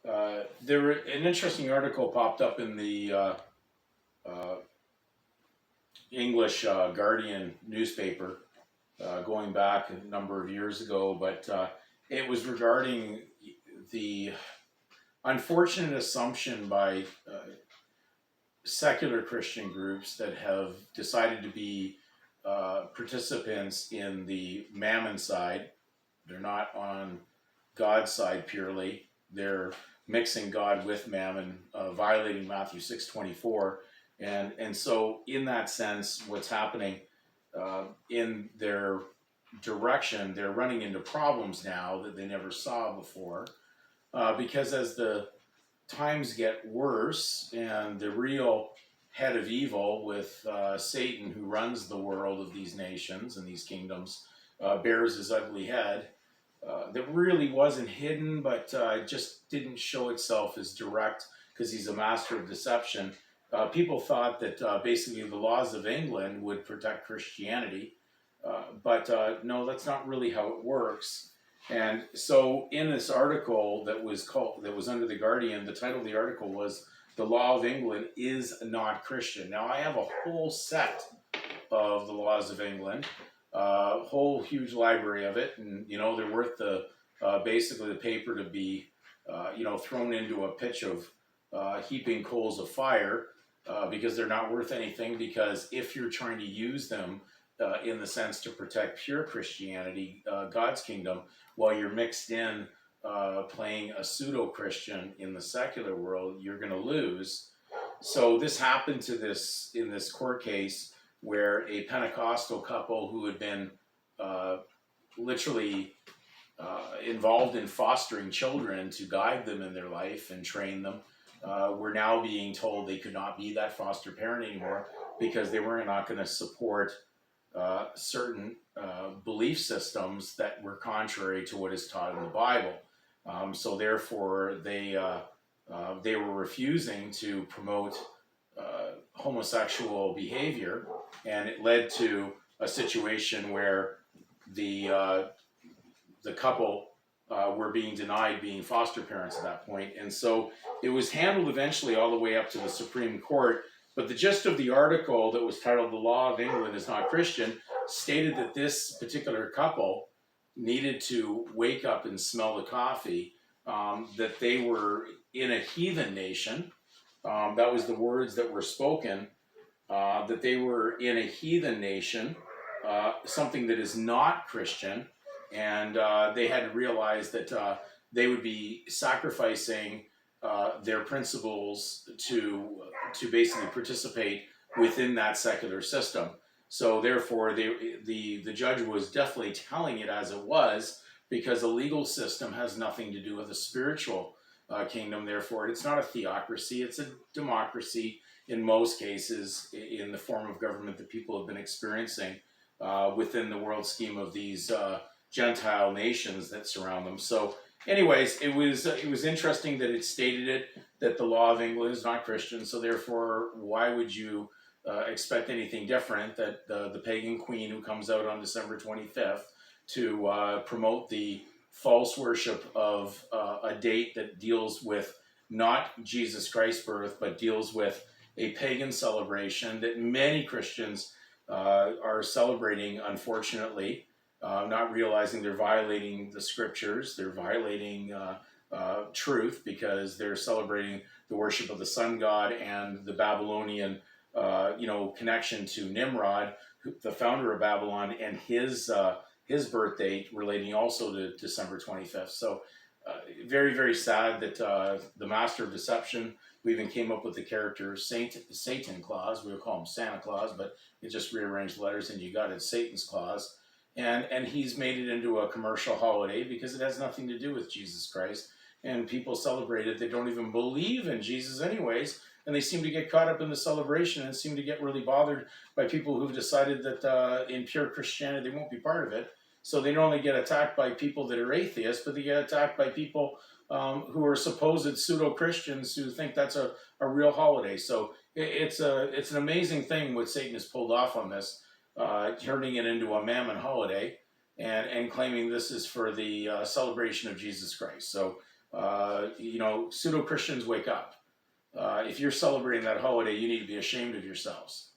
An interesting article popped up in the uh, English Guardian newspaper going back a number of years ago, but it was regarding the unfortunate assumption by secular Christian groups that have decided to be participants in the mammon side. They're not on God's side purely. They're mixing God with mammon, violating Matthew 6:24, and so in that sense, what's happening in their direction, they're running into problems now that they never saw before, because as the times get worse and the real head of evil with Satan, who runs the world of these nations and these kingdoms, bears his ugly head. That really wasn't hidden, but just didn't show itself as direct because he's a master of deception. People thought that basically the laws of England would protect Christianity, but no, that's not really how it works. And so, in this article that was under the Guardian, the title of the article was "The Law of England is Not Christian." Now, I have a whole set of the laws of England, a whole huge library of it, and they're worth the basically the paper to be thrown into a pitch of heaping coals of fire, because they're not worth anything. Because if you're trying to use them in the sense to protect pure Christianity, God's kingdom, while you're mixed in playing a pseudo-Christian in the secular world, you're going to lose. So this happened in this court case where a Pentecostal couple who had been literally involved in fostering children to guide them in their life and train them were now being told they could not be that foster parent anymore because they were not going to support certain belief systems that were contrary to what is taught in the Bible. So therefore, they were refusing to promote homosexual behavior, and it led to a situation where the couple were being denied being foster parents at that point. And so it was handled eventually all the way up to the Supreme Court. But the gist of the article that was titled "The Law of England is Not Christian" stated that this particular couple needed to wake up and smell the coffee, that they were in a heathen nation. That was the words that were spoken, that they were in a heathen nation, something that is not Christian, and they had to realize that they would be sacrificing their principles to basically participate within that secular system. So therefore, the judge was definitely telling it as it was, because the legal system has nothing to do with the spiritual kingdom. Therefore, it's not a theocracy; it's a democracy in most cases, in the form of government that people have been experiencing within the world scheme of these Gentile nations that surround them. So anyways, it was interesting that it stated that the law of England is not Christian. So therefore, why would you expect anything different? That the pagan queen who comes out on December 25th to promote the false worship of a date that deals with not Jesus Christ's birth, but deals with a pagan celebration that many Christians are celebrating, unfortunately, not realizing they're violating the scriptures, they're violating truth, because they're celebrating the worship of the sun god and the Babylonian, connection to Nimrod, the founder of Babylon, and his birth date relating also to December 25th. So very, very sad that the master of deception, we even came up with the character Satan Claus. We would call him Santa Claus, but it just rearranged letters and you got it, Satan's Claus. And he's made it into a commercial holiday because it has nothing to do with Jesus Christ. And people celebrate it. They don't even believe in Jesus anyways. And they seem to get caught up in the celebration and seem to get really bothered by people who've decided that in pure Christianity they won't be part of it. So they not only get attacked by people that are atheists, but they get attacked by people who are supposed pseudo-Christians who think that's a real holiday. So it's an amazing thing what Satan has pulled off on this, turning it into a mammon holiday and claiming this is for the celebration of Jesus Christ. So Pseudo Christians, wake up. If you're celebrating that holiday, you need to be ashamed of yourselves.